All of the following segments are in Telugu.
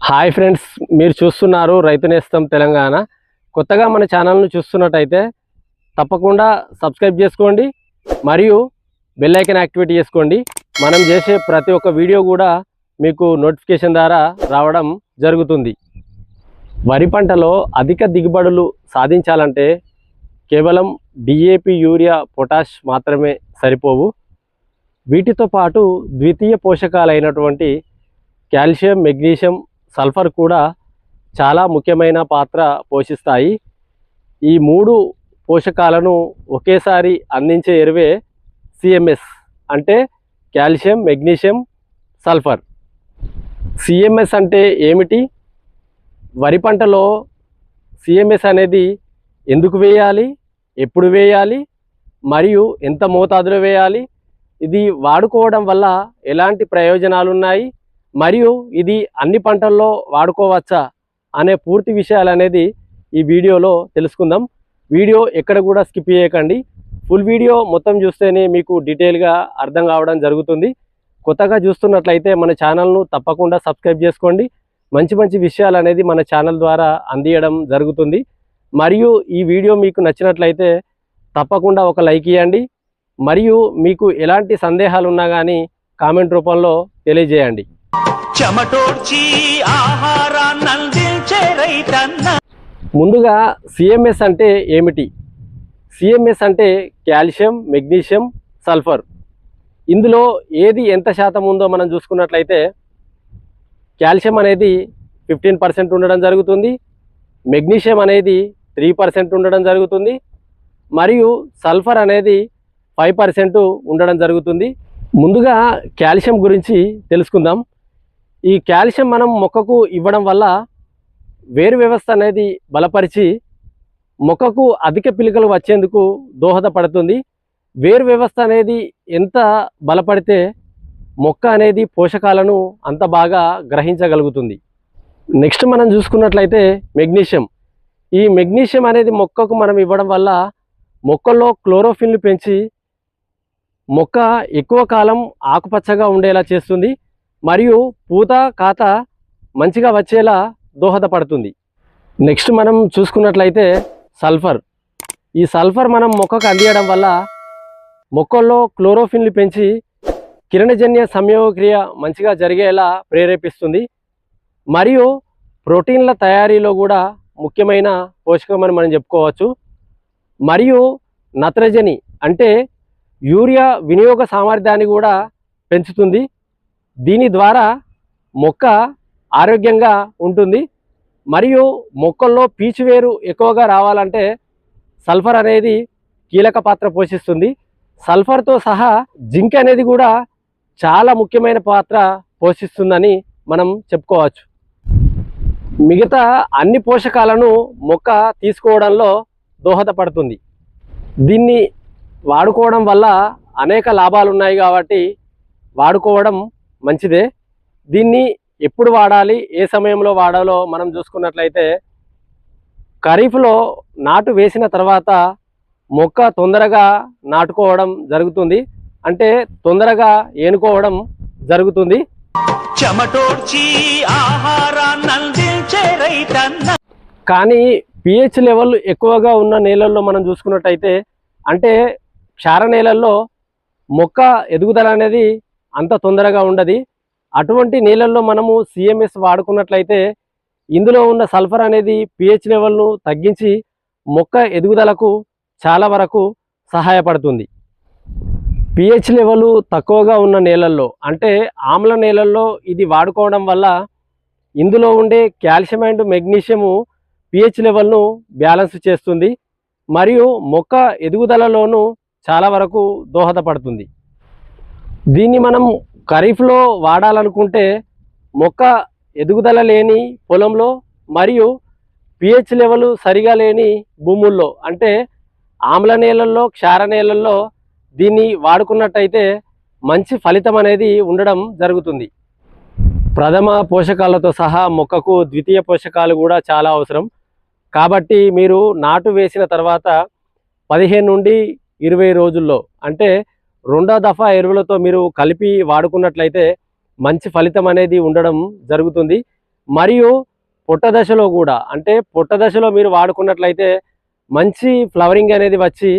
హాయ్ ఫ్రెండ్స్, మీరు చూస్తున్నారు రైతు నేస్తం తెలంగాణ. కొత్తగా మన ఛానల్ను చూస్తున్నట్టయితే తప్పకుండా సబ్స్క్రైబ్ చేసుకోండి మరియు బెల్ ఐకాన్ యాక్టివేట్ చేసుకోండి. మనం చేసే ప్రతి ఒక్క వీడియో కూడా మీకు నోటిఫికేషన్ ద్వారా రావడం జరుగుతుంది. వరి పంటలో అధిక దిగుబడులు సాధించాలంటే కేవలం డిఏపి, యూరియా, పొటాష్ మాత్రమే సరిపోవు. వీటితో పాటు ద్వితీయ పోషకాలైనటువంటి కాల్షియం, మెగ్నీషియం, సల్ఫర్ కూడా చాలా ముఖ్యమైన పాత్ర పోషిస్తాయి. ఈ మూడు పోషకాలను ఒకేసారి అందించే ఎరువే సిఎంఎస్, అంటే కాల్షియం, మెగ్నీషియం, సల్ఫర్. సిఎంఎస్ అంటే ఏమిటి? వరి పంటలో సిఎంఎస్ అనేది ఎందుకు వేయాలి, ఎప్పుడు వేయాలి, మరియు ఎంత మోతాదులో వేయాలి, ఇది వాడుకోవడం వల్ల ఎలాంటి ప్రయోజనాలు ఉన్నాయి, మరియు ఇది అన్ని పంటల్లో వాడుకోవచ్చా అనే పూర్తి విషయాలు అనేది ఈ వీడియోలో తెలుసుకుందాం. వీడియో ఎక్కడ కూడా స్కిప్ చేయకండి. ఫుల్ వీడియో మొత్తం చూస్తేనే మీకు డీటెయిల్గా అర్థం కావడం జరుగుతుంది. కొత్తగా చూస్తున్నట్లయితే మన ఛానల్ను తప్పకుండా సబ్స్క్రైబ్ చేసుకోండి. మంచి మంచి విషయాలు అనేది మన ఛానల్ ద్వారా అందియడం జరుగుతుంది. మరియు ఈ వీడియో మీకు నచ్చినట్లయితే తప్పకుండా ఒక లైక్ ఇవ్వండి. మరియు మీకు ఎలాంటి సందేహాలు ఉన్నా కానీ కామెంట్ రూపంలో తెలియజేయండి. ముందుగా సిఎంఎస్ అంటే ఏమిటి? సిఎంఎస్ అంటే కాల్షియం, మెగ్నీషియం, సల్ఫర్. ఇందులో ఏది ఎంత శాతం ఉందో మనం చూసుకున్నట్లయితే కాల్షియం అనేది 15% ఉండడం జరుగుతుంది, మెగ్నీషియం అనేది 3% ఉండడం జరుగుతుంది, మరియు సల్ఫర్ అనేది 5% ఉండడం జరుగుతుంది. ముందుగా కాల్షియం గురించి తెలుసుకుందాం. ఈ కాల్షియం మనం మొక్కకు ఇవ్వడం వల్ల వేరు వ్యవస్థ అనేది బలపరిచి మొక్కకు అధిక పిలకలు వచ్చేందుకు దోహదపడుతుంది. వేరు వ్యవస్థ అనేది ఎంత బలపడితే మొక్క అనేది పోషకాలను అంత బాగా గ్రహించగలుగుతుంది. నెక్స్ట్ మనం చూసుకున్నట్లయితే మెగ్నీషియం. ఈ మెగ్నీషియం అనేది మొక్కకు మనం ఇవ్వడం వల్ల మొక్కల్లో క్లోరోఫిల్ని పెంచి మొక్క ఎక్కువ కాలం ఆకుపచ్చగా ఉండేలా చేస్తుంది, మరియు పూత, కాత మంచిగా వచ్చేలా దోహదపడుతుంది. నెక్స్ట్ మనం చూసుకున్నట్లయితే సల్ఫర్. ఈ సల్ఫర్ మనం మొక్కకు అందియడం వల్ల మొక్కల్లో క్లోరోఫిల్ని పెంచి కిరణజన్య సంయోగక్రియ మంచిగా జరిగేలా ప్రేరేపిస్తుంది, మరియు ప్రోటీన్ల తయారీలో కూడా ముఖ్యమైన పోషకమని మనం చెప్పుకోవచ్చు. మరియు నత్రజని అంటే యూరియా వినియోగ సామర్థ్యాన్ని కూడా పెంచుతుంది. దీని ద్వారా మొక్క ఆరోగ్యంగా ఉంటుంది. మరియు మొక్కల్లో పీచువేరు ఎక్కువగా రావాలంటే సల్ఫర్ అనేది కీలక పాత్ర పోషిస్తుంది. సల్ఫర్తో సహా జింక్ అనేది కూడా చాలా ముఖ్యమైన పాత్ర పోషిస్తుందని మనం చెప్పుకోవచ్చు. మిగతా అన్ని పోషకాలను మొక్క తీసుకోవడంలో దోహదపడుతుంది. దీన్ని వాడుకోవడం వల్ల అనేక లాభాలు ఉన్నాయి కాబట్టి వాడుకోవడం మంచిదే. దీన్ని ఎప్పుడు వాడాలి, ఏ సమయంలో వాడాలో మనం చూసుకున్నట్లయితే ఖరీఫ్లో నాటు వేసిన తర్వాత మొక్క తొందరగా నాటుకోవడం జరుగుతుంది, అంటే తొందరగా ఏనుకోవడం జరుగుతుంది. కానీ పిహెచ్ లెవెల్ ఎక్కువగా ఉన్న నేలల్లో మనం చూసుకున్నట్టయితే, అంటే క్షార నేలల్లో మొక్క ఎదుగుదల అనేది అంత తొందరగా ఉండదు. అటువంటి నేలల్లో మనము సిఎంఎస్ వాడుకున్నట్లయితే ఇందులో ఉన్న సల్ఫర్ అనేది పిహెచ్ లెవెల్ను తగ్గించి మొక్క ఎదుగుదలకు చాలా వరకు సహాయపడుతుంది. పిహెచ్ లెవెల్ తక్కువగా ఉన్న నేలల్లో, అంటే ఆమ్ల నేలల్లో ఇది వాడుకోవడం వల్ల ఇందులో ఉండే కాల్షియం అండ్ మెగ్నీషియము పిహెచ్ లెవెల్ను బ్యాలెన్స్ చేస్తుంది, మరియు మొక్క ఎదుగుదలలోనూ చాలా వరకు దోహదపడుతుంది. దీన్ని మనం ఖరీఫ్లో వాడాలనుకుంటే మొక్క ఎదుగుదల లేని పొలంలో మరియు పిహెచ్ లెవెల్ సరిగా లేని భూముల్లో, అంటే ఆమ్ల నేలల్లో, క్షార నేలల్లో దీన్ని వాడుకున్నట్టయితే మంచి ఫలితం అనేది ఉండడం జరుగుతుంది. ప్రథమ పోషకాలతో సహా మొక్కకు ద్వితీయ పోషకాలు కూడా చాలా అవసరం. కాబట్టి మీరు నాటు వేసిన తర్వాత 15 నుండి 20 రోజుల్లో, అంటే రెండో దఫా ఎరువులతో మీరు కలిపి వాడుకున్నట్లయితే మంచి ఫలితం అనేది ఉండడం జరుగుతుంది. మరియు పొట్ట దశలో కూడా, అంటే పొట్ట దశలో మీరు వాడుకున్నట్లయితే మంచి ఫ్లవరింగ్ అనేది వచ్చి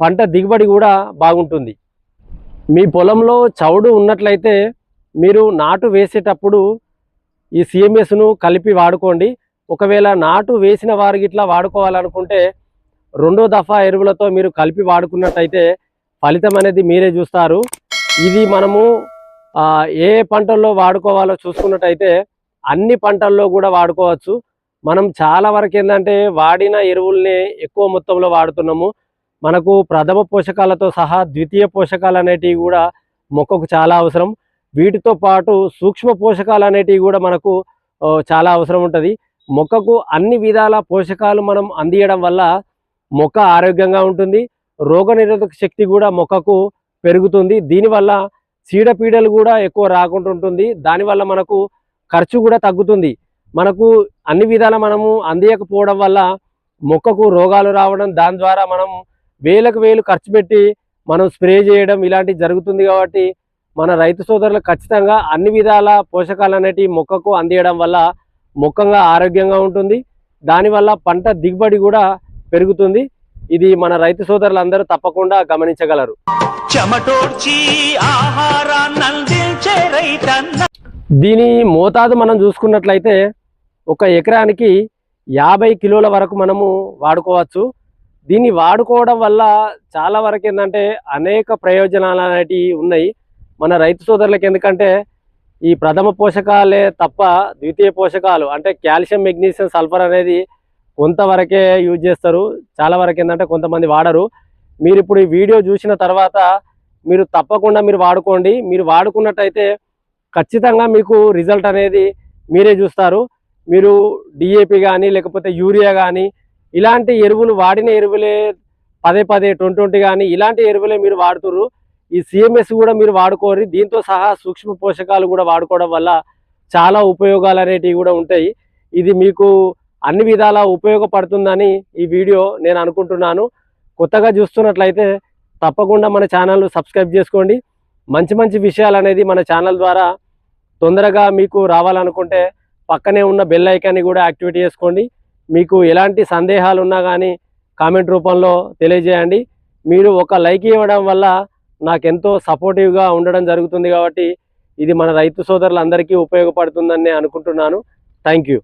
పంట దిగుబడి కూడా బాగుంటుంది. మీ పొలంలో చౌడు ఉన్నట్లయితే మీరు నాటు వేసేటప్పుడు ఈ సిఎంఎస్ను కలిపి వాడుకోండి. ఒకవేళ నాటు వేసిన వారికి ఇట్లా వాడుకోవాలనుకుంటే రెండో దఫా ఎరువులతో మీరు కలిపి వాడుకున్నట్టయితే ఫలితం అనేది మీరే చూస్తారు. ఇది మనము ఏ పంటల్లో వాడుకోవాలో చూసుకున్నట్టయితే అన్ని పంటల్లో కూడా వాడుకోవచ్చు. మనం చాలా వరకు ఏంటంటే వాడిన ఎరువుల్ని ఎక్కువ మొత్తంలో వాడుతున్నాము. మనకు ప్రథమ పోషకాలతో సహా ద్వితీయ పోషకాలు అనేటివి కూడా మొక్కకు చాలా అవసరం. వీటితో పాటు సూక్ష్మ పోషకాలు అనేటివి కూడా మనకు చాలా అవసరం ఉంటుంది. మొక్కకు అన్ని విధాల పోషకాలు మనం అందియడం వల్ల మొక్క ఆరోగ్యంగా ఉంటుంది. రోగనిరోధక శక్తి కూడా మొక్కకు పెరుగుతుంది. దీనివల్ల చీడపీడలు కూడా ఎక్కువ రాకుండా ఉంటుంది. దానివల్ల మనకు ఖర్చు కూడా తగ్గుతుంది. మనకు అన్ని విధాల మనము అందియకపోవడం వల్ల మొక్కకు రోగాలు రావడం, దాని ద్వారా మనం వేలకు వేలు ఖర్చు పెట్టి మనం స్ప్రే చేయడం ఇలాంటివి జరుగుతుంది. కాబట్టి మన రైతు సోదరులు ఖచ్చితంగా అన్ని విధాల పోషకాలు అనేటివి మొక్కకు అందియడం వల్ల మొక్కగా ఆరోగ్యంగా ఉంటుంది. దానివల్ల పంట దిగుబడి కూడా పెరుగుతుంది. ఇది మన రైతు సోదరులందరూ తప్పకుండా గమనించగలరు. దీని మోతాదు మనం చూసుకున్నట్లయితే ఒక ఎకరానికి 50 కిలోల వరకు మనము వాడుకోవచ్చు. దీన్ని వాడుకోవడం వల్ల చాలా వరకు ఏంటంటే అనేక ప్రయోజనాలు అనేటివి ఉన్నాయి మన రైతు సోదరులకు. ఎందుకంటే ఈ ప్రథమ పోషకాలే తప్ప ద్వితీయ పోషకాలు అంటే కాల్షియం, మెగ్నీషియం, సల్ఫర్ అనేది కొంతవరకే యూజ్ చేస్తారు. చాలా వరకు ఏంటంటే కొంతమంది వాడరు. మీరు ఇప్పుడు ఈ వీడియో చూసిన తర్వాత మీరు తప్పకుండా మీరు వాడుకోండి. మీరు వాడుకున్నట్టయితే ఖచ్చితంగా మీకు రిజల్ట్ అనేది మీరే చూస్తారు. మీరు డిఏపి కానీ లేకపోతే యూరియా కానీ ఇలాంటి ఎరువులు వాడిన ఎరువులే పదే 20 కానీ ఇలాంటి ఎరువులే మీరు వాడుతుర్రు. ఈ సిఎంఎస్ కూడా మీరు వాడుకోరు. దీంతో సహా సూక్ష్మ పోషకాలు కూడా వాడుకోవడం వల్ల చాలా ఉపయోగాలు అనేటివి కూడా ఉంటాయి. ఇది మీకు అన్ని విధాలా ఉపయోగపడుతుందని ఈ వీడియో నేను అనుకుంటున్నాను. కొత్తగా చూస్తున్నట్లయితే తప్పకుండా మన ఛానల్ సబ్స్క్రైబ్ చేసుకోండి. మంచి మంచి విషయాలు అనేది మన ఛానల్ ద్వారా తొందరగా మీకు రావాలనుకుంటే పక్కనే ఉన్న బెల్ ఐకాన్ని కూడా యాక్టివేట్ చేసుకోండి. మీకు ఎలాంటి సందేహాలు ఉన్నా కానీ కామెంట్ రూపంలో తెలియజేయండి. మీరు ఒక లైక్ ఇవ్వడం వల్ల నాకెంతో సపోర్టివ్గా ఉండడం జరుగుతుంది. కాబట్టి ఇది మన రైతు సోదరులందరికీ ఉపయోగపడుతుందని నేను అనుకుంటున్నాను. Thank you.